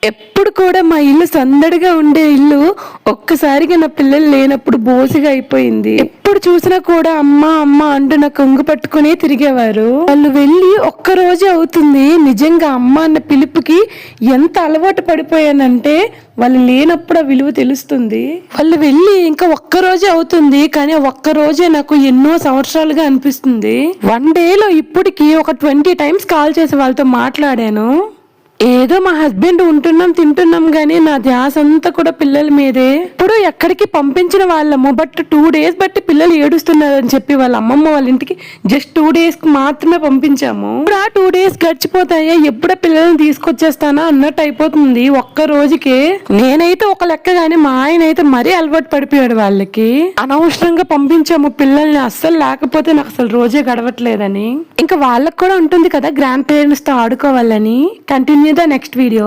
ఎప్పుడు కూడా మా ఇల్లు సందడిగా ఉండే ఇల్లు ఒక్కసారిగా నా పిల్లలు లేనప్పుడు బోసిగా అయిపోయింది. ఎప్పుడు చూసినా కూడా అమ్మ అమ్మ అంటూ నా కొంగు పట్టుకునే తిరిగేవారు. వాళ్ళు వెళ్ళి ఒక్క రోజే అవుతుంది. నిజంగా అమ్మ అన్న పిలుపుకి ఎంత అలవాటు పడిపోయానంటే వాళ్ళు లేనప్పుడు ఆ విలువ తెలుస్తుంది. వాళ్ళు వెళ్ళి ఇంకా ఒక్క రోజే అవుతుంది, కానీ ఒక్క రోజే నాకు ఎన్నో సంవత్సరాలుగా అనిపిస్తుంది. 1 డేలో ఇప్పటికి ఒక 20 టైమ్స్ కాల్ చేసి వాళ్ళతో మాట్లాడాను. ఏదో మా హస్బెండ్ ఉంటున్నాం తింటున్నాం గానీ నా ధ్యాస అంతా కూడా పిల్లల మీదే. ఇప్పుడు ఎక్కడికి పంపించిన వాళ్ళము, బట్ 2 డేస్ బట్టి పిల్లలు ఏడుస్తున్నారని చెప్పి వాళ్ళ అమ్మమ్మ వాళ్ళ ఇంటికి జస్ట్ 2 డేస్ కి మాత్రమే పంపించాము. ఇప్పుడు ఆ 2 డేస్ గడిచిపోతాయా, ఎప్పుడో పిల్లల్ని తీసుకొచ్చేస్తానా అన్నట్టు అయిపోతుంది ఒక్క రోజుకే. నేనైతే ఒక లెక్క గానీ మా ఆయన అయితే మరీ అలవాటు పడిపోయాడు వాళ్ళకి. అనవసరంగా పంపించాము పిల్లల్ని, అస్సలు లేకపోతే నాకు అసలు రోజే గడవట్లేదని. ఇంకా వాళ్ళకి కూడా ఉంటుంది కదా గ్రాండ్ పేరెంట్స్ తో ఆడుకోవాలని. Continue the next video.